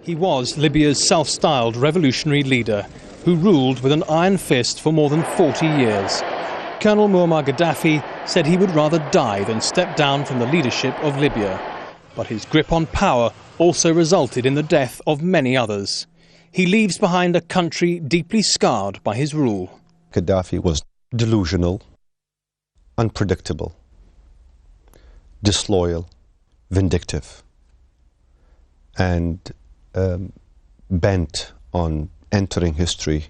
He was Libya's self-styled revolutionary leader who ruled with an iron fist for more than 40 years. Colonel Muammar Gaddafi said he would rather die than step down from the leadership of Libya. But his grip on power also resulted in the death of many others. He leaves behind a country deeply scarred by his rule. Gaddafi was delusional, unpredictable, disloyal, vindictive, and bent on entering history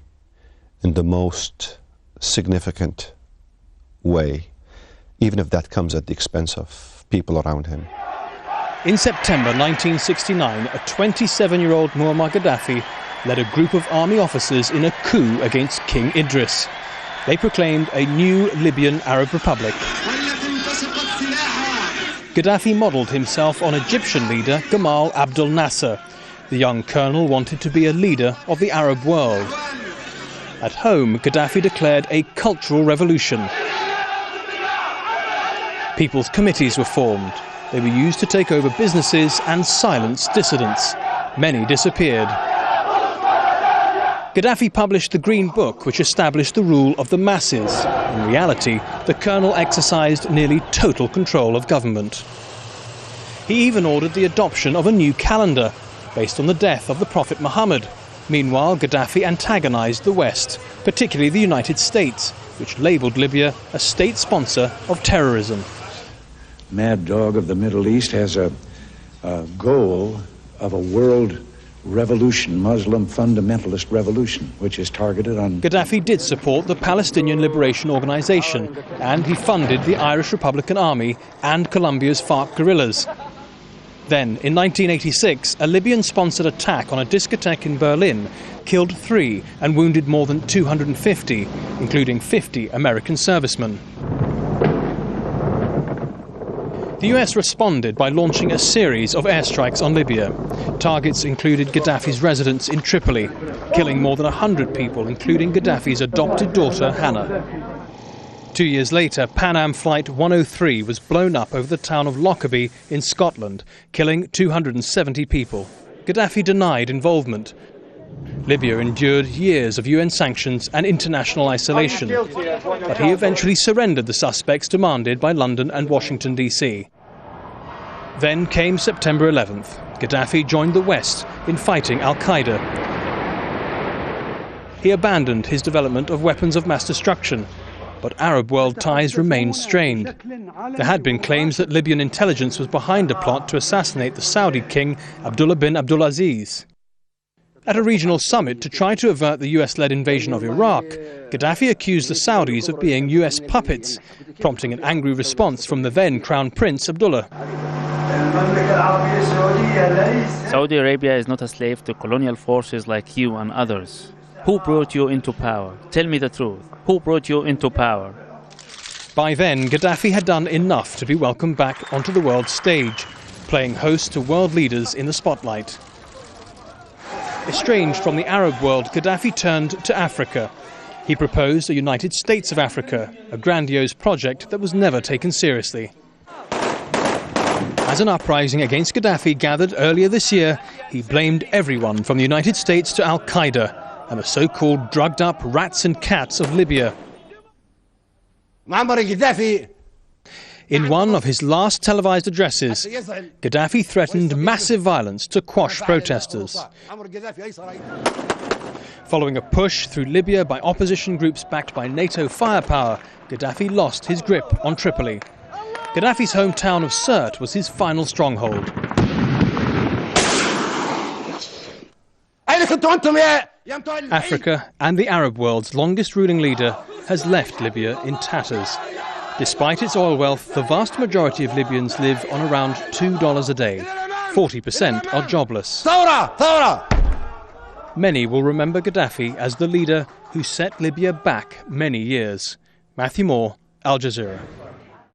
in the most significant way, even if that comes at the expense of people around him. In September 1969, a 27-year-old Muammar Gaddafi led a group of army officers in a coup against King Idris. They proclaimed a new Libyan Arab Republic. Gaddafi modelled himself on Egyptian leader Gamal Abdel Nasser. The young colonel wanted to be a leader of the Arab world. At home, Gaddafi declared a cultural revolution. People's committees were formed. They were used to take over businesses and silence dissidents. Many disappeared. Gaddafi published the Green Book, which established the rule of the masses. In reality, the colonel exercised nearly total control of government. He even ordered the adoption of a new calendar, based on the death of the Prophet Muhammad. Meanwhile, Gaddafi antagonized the West, particularly the United States, which labeled Libya a state sponsor of terrorism. Mad dog of the Middle East has a goal of a world revolution, Muslim fundamentalist revolution, which is targeted on... Gaddafi did support the Palestinian Liberation Organization, and he funded the Irish Republican Army and Colombia's FARC guerrillas. Then, in 1986, a Libyan-sponsored attack on a discotheque in Berlin killed 3 and wounded more than 250, including 50 American servicemen. The US responded by launching a series of airstrikes on Libya. Targets included Gaddafi's residence in Tripoli, killing more than 100 people, including Gaddafi's adopted daughter, Hannah. 2 years later, Pan Am Flight 103 was blown up over the town of Lockerbie in Scotland, killing 270 people. Gaddafi denied involvement. Libya endured years of UN sanctions and international isolation, but he eventually surrendered the suspects demanded by London and Washington, D.C. Then came September 11th. Gaddafi joined the West in fighting al-Qaeda. He abandoned his development of weapons of mass destruction, but Arab world ties remained strained. There had been claims that Libyan intelligence was behind a plot to assassinate the Saudi king Abdullah bin Abdulaziz. At a regional summit to try to avert the US-led invasion of Iraq, Gaddafi accused the Saudis of being US puppets, prompting an angry response from the then Crown Prince Abdullah. Saudi Arabia is not a slave to colonial forces like you and others. Who brought you into power? Tell me the truth. Who brought you into power? By then, Gaddafi had done enough to be welcomed back onto the world stage, playing host to world leaders in the spotlight. Estranged from the Arab world, Gaddafi turned to Africa. He proposed a United States of Africa, a grandiose project that was never taken seriously. As an uprising against Gaddafi gathered earlier this year, he blamed everyone from the United States to al-Qaeda and the so-called drugged-up rats and cats of Libya. In one of his last televised addresses, Gaddafi threatened massive violence to quash protesters. Following a push through Libya by opposition groups backed by NATO firepower, Gaddafi lost his grip on Tripoli. Gaddafi's hometown of Sirte was his final stronghold. Africa, and the Arab world's longest ruling leader, has left Libya in tatters. Despite its oil wealth, the vast majority of Libyans live on around $2 a day. 40% are jobless. Many will remember Gaddafi as the leader who set Libya back many years. Matthew Moore, Al Jazeera.